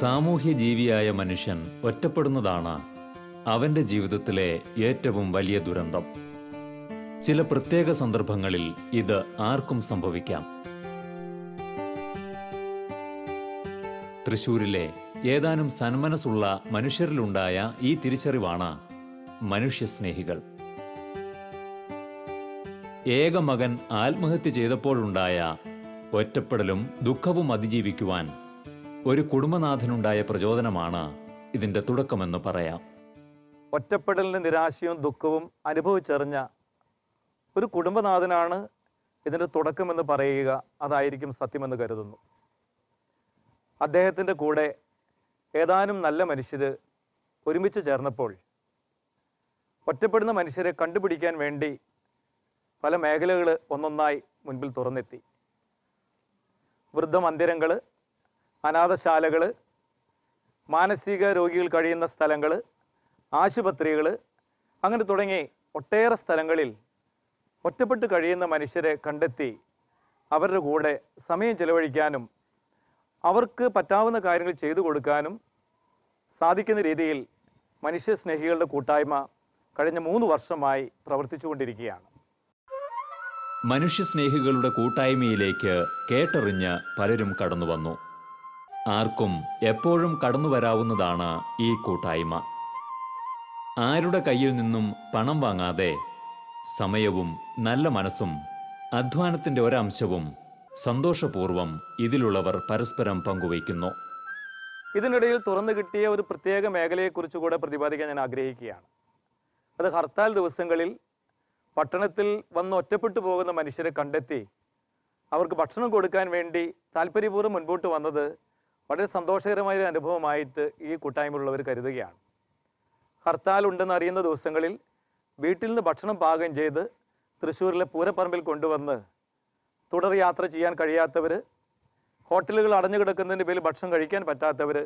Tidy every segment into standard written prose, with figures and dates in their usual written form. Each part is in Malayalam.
സാമൂഹ്യജീവിയായ മനുഷ്യൻ ഒറ്റപ്പെടുന്നതാണ് അവൻ്റെ ജീവിതത്തിലെ ഏറ്റവും വലിയ ദുരന്തം. ചില പ്രത്യേക സന്ദർഭങ്ങളിൽ ഇത് ആർക്കും സംഭവിക്കാം. തൃശൂരിലെ ഏതാനും സന്മനസ്സുള്ള മനുഷ്യരിലുണ്ടായ ഈ തിരിച്ചറിവാണ് മനുഷ്യസ്നേഹികൾ. ഏക മകൻ ആത്മഹത്യ ചെയ്തപ്പോഴുണ്ടായ ഒറ്റപ്പെടലും ദുഃഖവും അതിജീവിക്കുവാൻ ഒരു കുടുംബനാഥനുണ്ടായ പ്രചോദനമാണ് ഇതിൻ്റെ തുടക്കമെന്ന് പറയാം. ഒറ്റപ്പെടലിന് നിരാശയും ദുഃഖവും അനുഭവിച്ചറിഞ്ഞ ഒരു കുടുംബനാഥനാണ് ഇതിൻ്റെ തുടക്കമെന്ന് പറയുക അതായിരിക്കും സത്യമെന്ന് കരുതുന്നു. അദ്ദേഹത്തിൻ്റെ കൂടെ ഏതാനും നല്ല മനുഷ്യർ ഒരുമിച്ച് ചേർന്നപ്പോൾ ഒറ്റപ്പെടുന്ന മനുഷ്യരെ കണ്ടുപിടിക്കാൻ വേണ്ടി പല മേഖലകൾ ഒന്നൊന്നായി മുൻപിൽ തുറന്നെത്തി. വൃദ്ധമന്ദിരങ്ങൾ, അനാഥശാലകൾ, മാനസിക രോഗികൾ കഴിയുന്ന സ്ഥലങ്ങൾ, ആശുപത്രികൾ, അങ്ങനെ തുടങ്ങി ഒട്ടേറെ സ്ഥലങ്ങളിൽ ഒറ്റപ്പെട്ട് കഴിയുന്ന മനുഷ്യരെ കണ്ടെത്തി അവരുടെ കൂടെ സമയം ചെലവഴിക്കാനും അവർക്ക് പറ്റാവുന്ന കാര്യങ്ങൾ ചെയ്തു കൊടുക്കാനും സാധിക്കുന്ന രീതിയിൽ മനുഷ്യസ്നേഹികളുടെ കൂട്ടായ്മ കഴിഞ്ഞ 3 വർഷമായി പ്രവർത്തിച്ചുകൊണ്ടിരിക്കുകയാണ്. മനുഷ്യസ്നേഹികളുടെ കൂട്ടായ്മയിലേക്ക് കേട്ടറിഞ്ഞ് പലരും കടന്നു വന്നു. ആർക്കും എപ്പോഴും കടന്നു വരാവുന്നതാണ് ഈ കൂട്ടായ്മ. ആരുടെ കയ്യിൽ നിന്നും പണം വാങ്ങാതെ സമയവും നല്ല മനസ്സും അധ്വാനത്തിൻ്റെ ഒരംശവും സന്തോഷപൂർവ്വം ഇതിലുള്ളവർ പരസ്പരം പങ്കുവയ്ക്കുന്നു. ഇതിനിടയിൽ തുറന്നു കിട്ടിയ ഒരു പ്രത്യേക മേഖലയെക്കുറിച്ച് കൂടെ പ്രതിപാദിക്കാൻ ഞാൻ ആഗ്രഹിക്കുകയാണ്. അത് ഹർത്താൽ ദിവസങ്ങളിൽ പട്ടണത്തിൽ വന്ന് ഒറ്റപ്പെട്ടു പോകുന്ന മനുഷ്യരെ കണ്ടെത്തി അവർക്ക് ഭക്ഷണം കൊടുക്കാൻ വേണ്ടി താല്പര്യപൂർവ്വം മുൻപോട്ട് വന്നത് വളരെ സന്തോഷകരമായ അനുഭവമായിട്ട് ഈ കൂട്ടായ്മയുള്ളവർ കരുതുകയാണ്. ഹർത്താൽ ഉണ്ടെന്ന് അറിയുന്ന ദിവസങ്ങളിൽ വീട്ടിൽ നിന്ന് ഭക്ഷണം പാകം ചെയ്ത് തൃശ്ശൂരിലെ പൂരപ്പറമ്പിൽ കൊണ്ടുവന്ന് തുടർ യാത്ര ചെയ്യാൻ കഴിയാത്തവർ, ഹോട്ടലുകൾ അടഞ്ഞു കിടക്കുന്നതിൻ്റെ പേരിൽ ഭക്ഷണം കഴിക്കാൻ പറ്റാത്തവർ,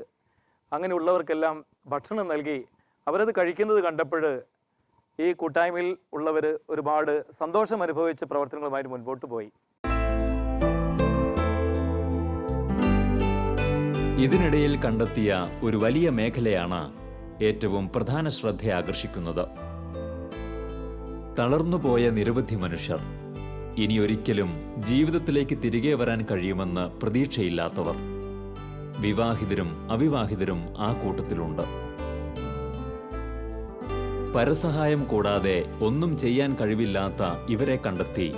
അങ്ങനെയുള്ളവർക്കെല്ലാം ഭക്ഷണം നൽകി അവരത് കഴിക്കുന്നത് കണ്ടപ്പോൾ ഈ കൂട്ടായ്മയിൽ ഉള്ളവർ ഒരുപാട് സന്തോഷം അനുഭവിച്ച പ്രവർത്തനങ്ങളുമായി മുൻപോട്ട് പോയി. ഇതിനിടയിൽ കണ്ടെത്തിയ ഒരു വലിയ മേഖലയാണ് ഏറ്റവും പ്രധാന ശ്രദ്ധ ആകർഷിക്കുന്നത്. തളർന്നുപോയ നിരവധി മനുഷ്യർ, ഇനിയൊരിക്കലും ജീവിതത്തിലേക്ക് തിരികെ വരാൻ കഴിയുമെന്ന് പ്രതീക്ഷയില്ലാത്തവർ, വിവാഹിതരും അവിവാഹിതരും ആ കൂട്ടത്തിലുണ്ട്. പരസഹായം കൂടാതെ ഒന്നും ചെയ്യാൻ കഴിവില്ലാത്ത ഇവരെ കണ്ടെത്തി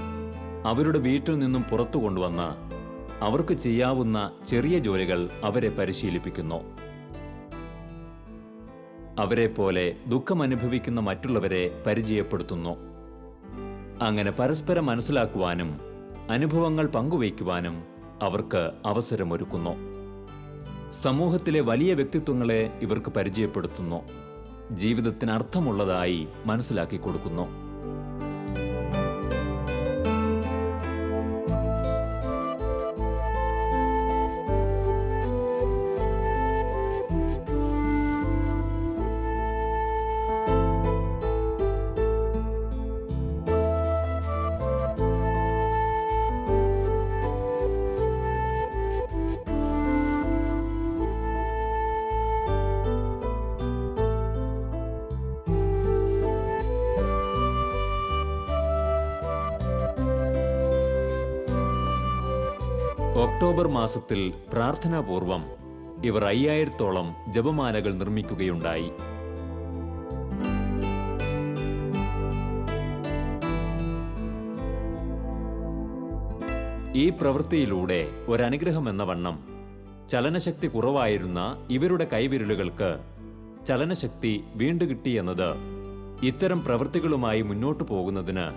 അവരുടെ വീട്ടിൽ നിന്നും പുറത്തു കൊണ്ടുവന്ന് അവർക്ക് ചെയ്യാവുന്ന ചെറിയ ജോലികൾ അവരെ പരിശീലിപ്പിക്കുന്നു. അവരെപ്പോലെ ദുഃഖമനുഭവിക്കുന്ന മറ്റുള്ളവരെ പരിചയപ്പെടുത്തുന്നു. അങ്ങനെ പരസ്പരം മനസ്സിലാക്കുവാനും അനുഭവങ്ങൾ പങ്കുവയ്ക്കുവാനും അവർക്ക് അവസരമൊരുക്കുന്നു. സമൂഹത്തിലെ വലിയ വ്യക്തിത്വങ്ങളെ ഇവർക്ക് പരിചയപ്പെടുത്തുന്നു. ജീവിതത്തിന് അർത്ഥമുള്ളതായി മനസ്സിലാക്കി കൊടുക്കുന്നു. ഒക്ടോബർ മാസത്തിൽ പ്രാർത്ഥനാപൂർവം ഇവർ 5000-ഓളം ജപമാലകൾ നിർമ്മിക്കുകയുണ്ടായി. ഈ പ്രവൃത്തിയിലൂടെ ഒരനുഗ്രഹമെന്ന വണ്ണം ചലനശക്തി കുറവായിരുന്ന ഇവരുടെ കൈവിരലുകൾക്ക് ചലനശക്തി വീണ്ടുകിട്ടിയെന്നത് ഇത്തരം പ്രവൃത്തികളുമായി മുന്നോട്ടു പോകുന്നതിന്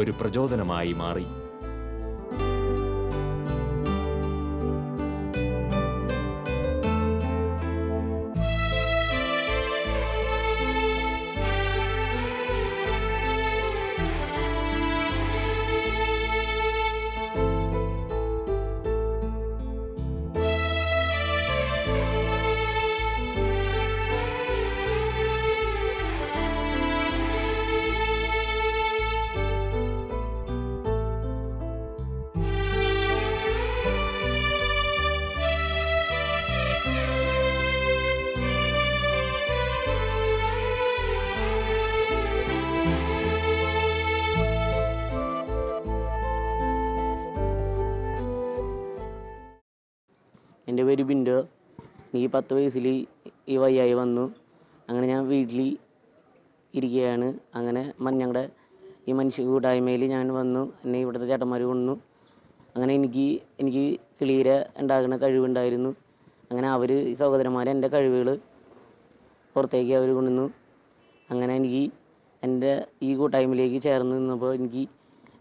ഒരു പ്രചോദനമായി മാറി. എൻ്റെ പേര് ബിൻഡോ. എനിക്ക് 10 വയസ്സിൽ ഈ വയ്യായി വന്നു. അങ്ങനെ ഞാൻ വീട്ടിൽ ഇരിക്കുകയാണ്. അങ്ങനെ ഞങ്ങളുടെ ഈ മനുഷ്യ കൂട്ടായ്മയിൽ ഞാൻ വന്നു. എന്നെ ഇവിടുത്തെ ചേട്ടന്മാർ കൊണ്ടു. അങ്ങനെ എനിക്ക് ക്ലിയർ ഉണ്ടാകുന്ന കഴിവുണ്ടായിരുന്നു. അങ്ങനെ അവർ ഈ സഹോദരന്മാർ എൻ്റെ കഴിവുകൾ പുറത്തേക്ക് അവർ കൊണ്ടുവന്നു. അങ്ങനെ എനിക്ക് എൻ്റെ ഈ കൂട്ടായ്മയിലേക്ക് ചേർന്ന് നിന്നപ്പോൾ എനിക്ക്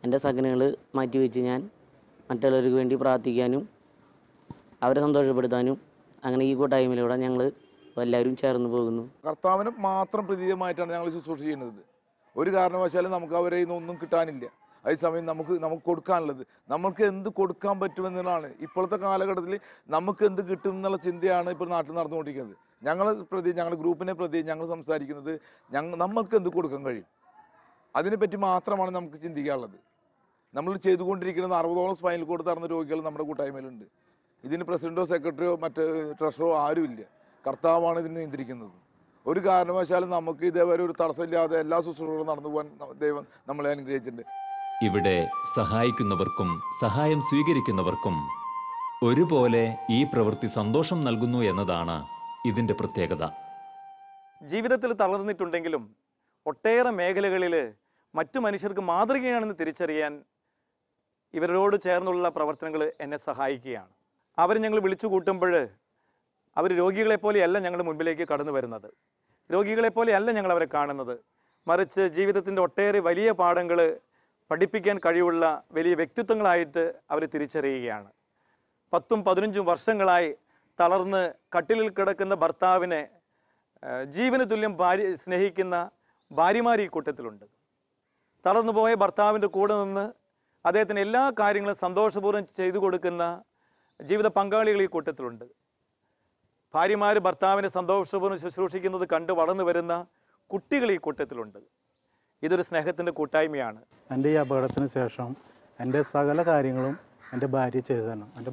എൻ്റെ സഹനങ്ങൾ മാറ്റിവെച്ച് ഞാൻ മറ്റുള്ളവർക്ക് വേണ്ടി പ്രാർത്ഥിക്കാനും അവരെ സന്തോഷപ്പെടുത്താനും അങ്ങനെ ഈ കൂട്ടായ്മയിലൂടെ ഞങ്ങൾ എല്ലാവരും ചേർന്ന് പോകുന്നു. കർത്താവിന് മാത്രം പ്രതീകമായിട്ടാണ് ഞങ്ങൾ ശുശ്രൂഷ ചെയ്യുന്നത്. ഒരു കാരണവശാലും നമുക്ക് അവരെ ഇന്നൊന്നും കിട്ടാനില്ല. അതേസമയം നമുക്ക് കൊടുക്കാനുള്ളത് നമുക്ക് എന്ത് കൊടുക്കാൻ പറ്റുമെന്നുള്ളതാണ് ഇപ്പോഴത്തെ കാലഘട്ടത്തിൽ. നമുക്ക് എന്ത് കിട്ടും എന്നുള്ള ചിന്തയാണ് ഇപ്പോൾ നാട്ടിൽ നടന്നുകൊണ്ടിരിക്കുന്നത്. ഞങ്ങളുടെ ഗ്രൂപ്പിനെ പ്രതി ഞങ്ങൾ സംസാരിക്കുന്നത് നമ്മൾക്ക് എന്ത് കൊടുക്കാൻ കഴിയും, അതിനെപ്പറ്റി മാത്രമാണ് നമുക്ക് ചിന്തിക്കാനുള്ളത്. നമ്മൾ ചെയ്തുകൊണ്ടിരിക്കുന്നത് 60ഓളം സ്പൈനൽ കോഡ് തറന്ന രോഗികൾ നമ്മുടെ കൂട്ടായ്മയിലുണ്ട്. ഇതിന് പ്രസിഡന്റോ സെക്രട്ടറിയോ മറ്റ് ട്രഷറോ ആരുമില്ല. കർത്താവാണ് ഇതിനെ നിയന്ത്രിക്കുന്നത്. ഒരു കാരണവശാലും നമുക്ക് ഇതേവരെ ഒരു തടസ്സമില്ലാതെ എല്ലാ ശുശ്രൂഷകളും നടന്നു പോകാൻ ദൈവം നമ്മളെ അനുഗ്രഹിച്ചിട്ടുണ്ട്. ഇവിടെ സഹായിക്കുന്നവർക്കും സഹായം സ്വീകരിക്കുന്നവർക്കും ഒരുപോലെ ഈ പ്രവൃത്തി സന്തോഷം നൽകുന്നു എന്നതാണ് ഇതിൻ്റെ പ്രത്യേകത. ജീവിതത്തിൽ തളർന്നിട്ടുണ്ടെങ്കിലും ഒട്ടേറെ മേഖലകളിൽ മറ്റു മനുഷ്യർക്ക് മാതൃകയാണെന്ന് തിരിച്ചറിയാൻ ഇവരോട് ചേർന്നുള്ള പ്രവർത്തനങ്ങൾ എന്നെ സഹായിക്കുകയാണ്. അവർ ഞങ്ങൾ വിളിച്ചു കൂട്ടുമ്പോൾ അവർ രോഗികളെപ്പോലെയല്ല ഞങ്ങളുടെ മുൻപിലേക്ക് കടന്നു വരുന്നത്. രോഗികളെപ്പോലെയല്ല ഞങ്ങൾ അവരെ കാണുന്നത്. മറിച്ച് ജീവിതത്തിൻ്റെ ഒട്ടേറെ വലിയ പാഠങ്ങൾ പഠിപ്പിക്കാൻ കഴിവുള്ള വലിയ വ്യക്തിത്വങ്ങളായിട്ട് അവർ തിരിച്ചറിയുകയാണ്. 10-15 വർഷങ്ങളായി തളർന്ന് കട്ടിലിൽ കിടക്കുന്ന ഭർത്താവിനെ ജീവന് തുല്യം സ്നേഹിക്കുന്ന ഭാര്യമാർ ഈ കൂട്ടത്തിലുണ്ട്. തളർന്നുപോയ ഭർത്താവിൻ്റെ കൂടെ നിന്ന് അദ്ദേഹത്തിന് എല്ലാ കാര്യങ്ങളും സന്തോഷപൂർവ്വം ചെയ്തു കൊടുക്കുന്ന ജീവിത പങ്കാളികൾ ഈ കൂട്ടത്തിലുണ്ട്. ഭാര്യമാർ ഭർത്താവിനെ സന്തോഷപൂർവ്വം ശുശ്രൂഷിക്കുന്നത് കണ്ട് വളർന്നു വരുന്ന കുട്ടികൾ ഈ കൂട്ടത്തിലുണ്ട്. ഇതൊരു സ്നേഹത്തിൻ്റെ കൂട്ടായ്മയാണ്. എൻ്റെ ഈ അപകടത്തിന് ശേഷം എൻ്റെ സകല കാര്യങ്ങളും എൻ്റെ ഭാര്യ ചെയ്തു തരണം. എൻ്റെ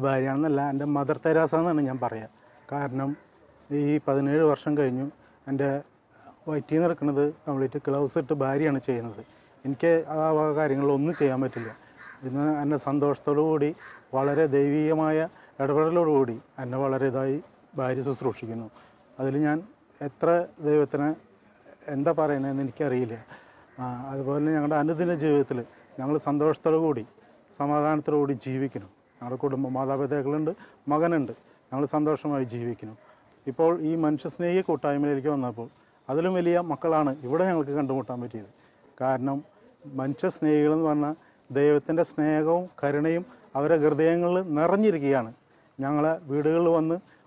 ഭാര്യയാണെന്നല്ല, എൻ്റെ മദർ തെരേസ എന്നാണ് ഞാൻ പറയുക. കാരണം ഈ 17 വർഷം കഴിഞ്ഞു എൻ്റെ വയറ്റിൽ നിന്ന് എടുക്കുന്നത് കംപ്ലീറ്റ് ഗ്ലൗസ് ഇട്ട് ഭാര്യയാണ് ചെയ്യുന്നത്. എനിക്ക് ആ കാര്യങ്ങളൊന്നും ചെയ്യാൻ പറ്റില്ല. ഇന്ന് എന്നെ സന്തോഷത്തോടു കൂടി വളരെ ദൈവീകമായ ഇടപെടലോടുകൂടി എന്നെ വളരെ ഇതായി ഭാര്യ ശുശ്രൂഷിക്കുന്നു. അതിൽ ഞാൻ എത്ര ദൈവത്തിനെ എന്താ പറയുന്നതെന്ന് എനിക്കറിയില്ല. അതുപോലെ ഞങ്ങളുടെ അനുദിന ജീവിതത്തിൽ ഞങ്ങൾ സന്തോഷത്തോടു കൂടി സമാധാനത്തോടു കൂടി ജീവിക്കണം. ഞങ്ങളുടെ കുടുംബം, മാതാപിതാക്കളുണ്ട്, മകനുണ്ട്. ഞങ്ങൾ സന്തോഷമായി ജീവിക്കുന്നു. ഇപ്പോൾ ഈ മനുഷ്യസ്നേഹി കൂട്ടായ്മയിലേക്ക് വന്നപ്പോൾ അതിലും വലിയ മക്കളാണ് ഇവിടെ ഞങ്ങൾക്ക് കണ്ടുമുട്ടാൻ പറ്റിയത്. കാരണം മനുഷ്യസ്നേഹികളെന്ന് പറഞ്ഞാൽ ദൈവത്തിൻ്റെ സ്നേഹവും കരുണയും അവരുടെ ഹൃദയങ്ങളിൽ നിറഞ്ഞിരിക്കുകയാണ്. ഞങ്ങളെ വീടുകളിൽ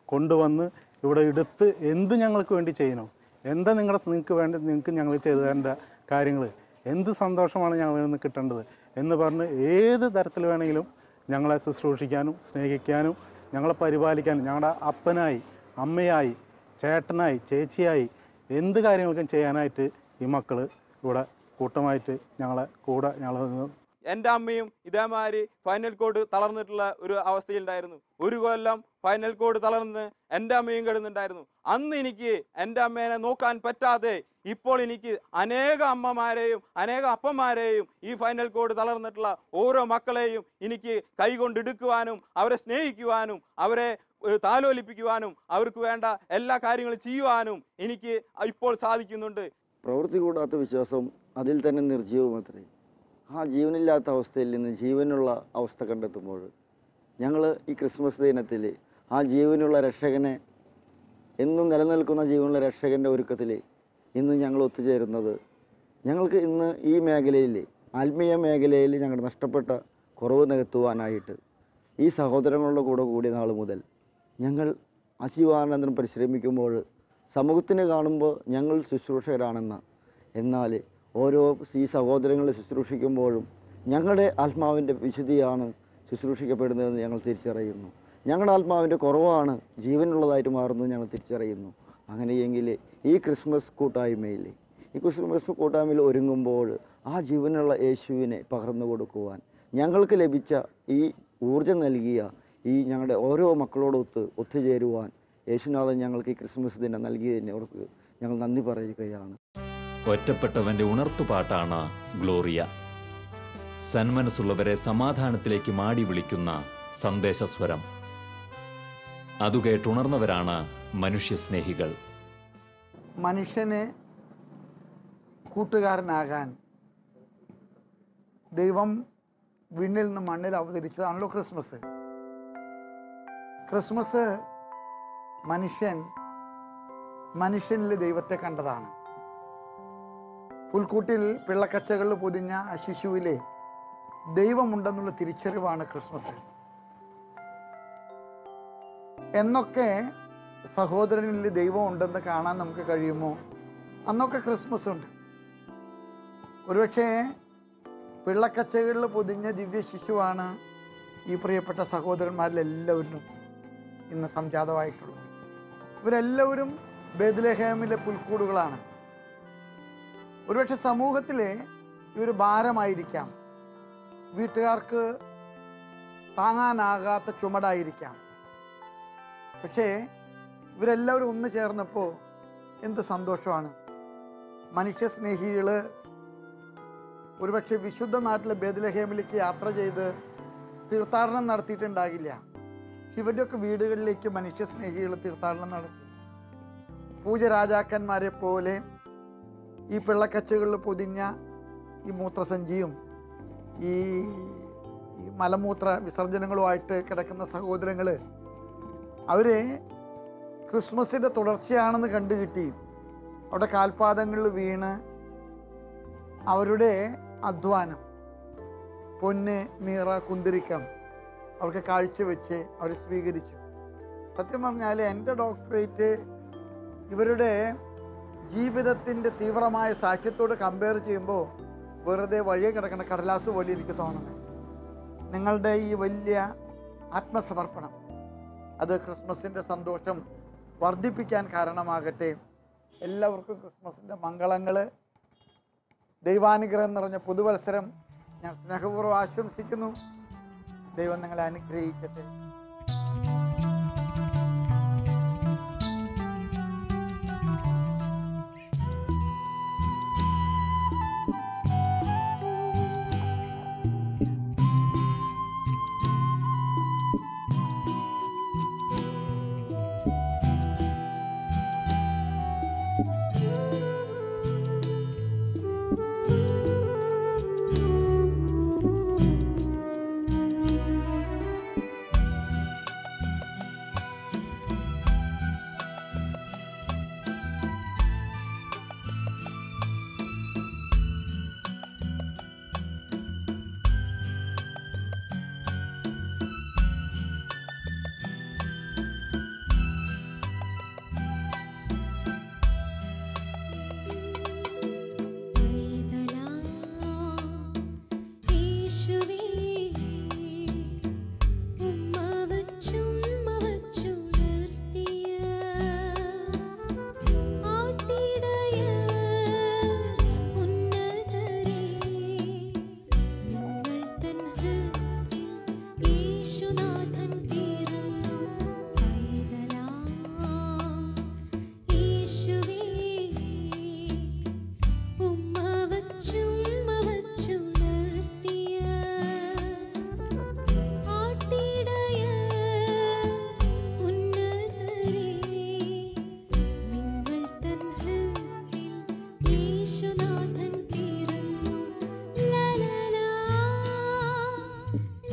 കൊണ്ടുവന്ന് ഇവിടെ എടുത്ത് എന്ത് ഞങ്ങൾക്ക് വേണ്ടി ചെയ്യണോ, എന്താ നിങ്ങൾക്ക് ഞങ്ങൾ ചെയ്തു തരേണ്ട കാര്യങ്ങൾ, എന്ത് സന്തോഷമാണ് ഞങ്ങളിൽ നിന്ന് കിട്ടേണ്ടത് എന്ന് പറഞ്ഞ് ഏത് തരത്തിൽ വേണമെങ്കിലും ഞങ്ങളെ ശുശ്രൂഷിക്കാനും സ്നേഹിക്കാനും ഞങ്ങളെ പരിപാലിക്കാനും ഞങ്ങളുടെ അപ്പനായി, അമ്മയായി, ചേട്ടനായി, ചേച്ചിയായി എന്ത് കാര്യങ്ങൾക്കും ചെയ്യാനായിട്ട് ഈ മക്കൾ ഇവിടെ കൂട്ടമായിട്ട് ഞങ്ങളെ കൂടെ എൻ്റെ അമ്മയും ഇതേമാതിരി ഫൈനൽ കോഡ് തളർന്നിട്ടുള്ള ഒരു അവസ്ഥയുണ്ടായിരുന്നു. ഒരു കൊല്ലം ഫൈനൽ കോഡ് തളർന്ന് എൻ്റെ അമ്മയും കിടന്നുണ്ടായിരുന്നു. അന്ന് എനിക്ക് എൻ്റെ അമ്മേനെ നോക്കാൻ പറ്റാതെ ഇപ്പോൾ എനിക്ക് അനേക അമ്മമാരെയും അനേക അപ്പന്മാരെയും ഈ ഫൈനൽ കോഡ് തളർന്നിട്ടുള്ള ഓരോ മക്കളെയും എനിക്ക് കൈകൊണ്ടെടുക്കുവാനും അവരെ സ്നേഹിക്കുവാനും അവരെ താലോലിപ്പിക്കുവാനും അവർക്ക് വേണ്ട എല്ലാ കാര്യങ്ങളും ചെയ്യുവാനും എനിക്ക് ഇപ്പോൾ സാധിക്കുന്നുണ്ട്. പ്രവൃത്തി കൂടാത്ത വിശ്വാസം അതിൽ തന്നെ നിർജീവമത്രേ. ആ ജീവനില്ലാത്ത അവസ്ഥയിൽ നിന്ന് ജീവനുള്ള അവസ്ഥ കണ്ടെത്തുമ്പോൾ ഞങ്ങൾ ഈ ക്രിസ്മസ് ദിനത്തിൽ ആ ജീവനുള്ള രക്ഷകനെ, എന്നും നിലനിൽക്കുന്ന ജീവനുള്ള രക്ഷകൻ്റെ ഒരുക്കത്തിൽ ഇന്ന് ഞങ്ങൾ ഒത്തുചേരുന്നത്, ഞങ്ങൾക്ക് ഇന്ന് ഈ മേഖലയിൽ, ആത്മീയ മേഖലയിൽ ഞങ്ങളുടെ നഷ്ടപ്പെട്ട കുറവ് നികത്തുവാനായിട്ട് ഈ സഹോദരങ്ങളുടെ കൂടെ കൂടിയ നാൾ മുതൽ ഞങ്ങൾ അജീവാനന്ദം പരിശ്രമിക്കുമ്പോൾ സമൂഹത്തിന് കാണുമ്പോൾ ഞങ്ങൾ ശുശ്രൂഷകരാണെന്ന, എന്നാൽ ഓരോ ഈ സഹോദരങ്ങളെ ശുശ്രൂഷിക്കുമ്പോഴും ഞങ്ങളുടെ ആത്മാവിൻ്റെ വിശുദ്ധിയാണ് ശുശ്രൂഷിക്കപ്പെടുന്നതെന്ന് ഞങ്ങൾ തിരിച്ചറിയുന്നു. ഞങ്ങളുടെ ആത്മാവിൻ്റെ കുറവാണ് ജീവനുള്ളതായിട്ട് മാറുന്നത് ഞങ്ങൾ തിരിച്ചറിയുന്നു. അങ്ങനെയെങ്കിൽ ഈ ക്രിസ്മസ് കൂട്ടായ്മയിൽ ഒരുങ്ങുമ്പോൾ ആ ജീവനുള്ള യേശുവിനെ പകർന്നു കൊടുക്കുവാൻ ഞങ്ങൾക്ക് ലഭിച്ച ഈ ഊർജ്ജം നൽകിയ ഈ ഞങ്ങളുടെ ഓരോ മക്കളോടൊത്ത് ഒത്തുചേരുവാൻ യേശുനാഥൻ ഞങ്ങൾക്ക് ഈ ക്രിസ്മസ് ദിനം നൽകിയതിനെ ഓർക്ക് ഞങ്ങൾ നന്ദി പറയുകയാണ്. ഒറ്റപ്പെട്ടവന്റെ ഉണർത്തുപാട്ടാണ് ഗ്ലോറിയ. സന്മനസ്സുള്ളവരെ സമാധാനത്തിലേക്ക് മാടി വിളിക്കുന്ന സന്ദേശസ്വരം. അതു കേട്ടുണർന്നവരാണ് മനുഷ്യസ്നേഹികൾ. മനുഷ്യന് കൂട്ടുകാരനാകാൻ ദൈവം വിണ്ണിൽ നിന്ന് മണ്ണിൽ അവതരിച്ചതാണല്ലോ ക്രിസ്മസ്. ക്രിസ്മസ് മനുഷ്യനിൽ ദൈവത്തെ കണ്ടതാണ്. പുൽക്കൂട്ടിൽ പിള്ളക്കച്ചകളിൽ പൊതിഞ്ഞ ആ ശിശുവിലെ ദൈവമുണ്ടെന്നുള്ള തിരിച്ചറിവാണ് ക്രിസ്മസ്. എന്നൊക്കെ സഹോദരനിൽ ദൈവം ഉണ്ടെന്ന് കാണാൻ നമുക്ക് കഴിയുമോ, അന്നൊക്കെ ക്രിസ്മസ് ഉണ്ട്. ഒരുപക്ഷെ പിള്ളക്കച്ചകളിൽ പൊതിഞ്ഞ ദിവ്യ ശിശുവാണ് ഈ പ്രിയപ്പെട്ട സഹോദരന്മാരിലെല്ലാവരിലും ഇന്ന് സംജാതമായിട്ടുള്ളത്. ഇവരെല്ലാവരും ബേത്ലഹേമിലെ പുൽക്കൂടുകളാണ്. ഒരുപക്ഷെ സമൂഹത്തിലെ ഇവർ ഭാരമായിരിക്കാം, വീട്ടുകാർക്ക് താങ്ങാനാകാത്ത ചുമടായിരിക്കാം. പക്ഷേ ഇവരെല്ലാവരും ഒന്ന് ചേർന്നപ്പോൾ എന്ത് സന്തോഷമാണ്. മനുഷ്യസ്നേഹികൾ ഒരുപക്ഷെ വിശുദ്ധ നാട്ടിലെ ബേത്ലഹേമിലേക്ക് യാത്ര ചെയ്ത് തീർത്ഥാടനം നടത്തിയിട്ടുണ്ടാകില്ല. ഇവരുടെയൊക്കെ വീടുകളിലേക്ക് മനുഷ്യസ്നേഹികൾ തീർത്ഥാടനം നടത്തി. പൂജരാജാക്കന്മാരെ പോലെ ഈ പിള്ളക്കച്ചകളിൽ പൊതിഞ്ഞ ഈ മൂത്രസഞ്ചിയും ഈ മലമൂത്ര വിസർജനങ്ങളുമായിട്ട് കിടക്കുന്ന സഹോദരങ്ങൾ അവരെ ക്രിസ്മസിൻ്റെ തുടർച്ചയാണെന്ന് കണ്ടുകിട്ടി അവിടെ കാൽപാദങ്ങളിൽ വീണ് അവരുടെ അധ്വാനം, പൊന്ന്, മീറ, കുന്തിരിക്കം അവർക്ക് കാഴ്ചവെച്ച് അവർ സ്വീകരിച്ചു. സത്യം പറഞ്ഞാൽ എൻ്റെ ഡോക്ടറേറ്റ് ഇവരുടെ ജീവിതത്തിൻ്റെ തീവ്രമായ സാക്ഷ്യത്തോട് കമ്പയർ ചെയ്യുമ്പോൾ വെറുതെ വഴിയെ കിടക്കുന്ന കടലാസ് പോലെ എനിക്ക് തോന്നുന്നത്. നിങ്ങളുടെ ഈ വലിയ ആത്മസമർപ്പണം അത് ക്രിസ്മസിൻ്റെ സന്തോഷം വർദ്ധിപ്പിക്കാൻ കാരണമാകട്ടെ. എല്ലാവർക്കും ക്രിസ്മസിൻ്റെ മംഗളങ്ങൾ, ദൈവാനുഗ്രഹം നിറഞ്ഞ പുതുവത്സരം ഞാൻ സ്നേഹപൂർവ്വം ആശംസിക്കുന്നു. ദൈവം നിങ്ങളെ അനുഗ്രഹിക്കട്ടെ.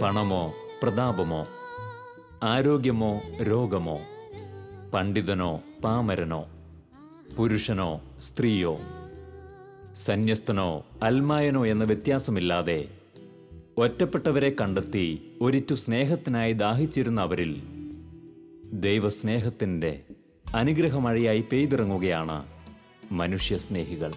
പണമോ പ്രതാപമോ ആരോഗ്യമോ രോഗമോ പണ്ഡിതനോ പാമരനോ പുരുഷനോ സ്ത്രീയോ സന്യസ്തനോ അൽമായനോ എന്ന വ്യത്യാസമില്ലാതെ ഒറ്റപ്പെട്ടവരെ കണ്ടെത്തി ഒരിറ്റു സ്നേഹത്തിനായി ദാഹിച്ചിരുന്ന അവരിൽ ദൈവസ്നേഹത്തിൻ്റെ അനുഗ്രഹമഴയായി പെയ്തിറങ്ങുകയാണ് മനുഷ്യസ്നേഹികൾ.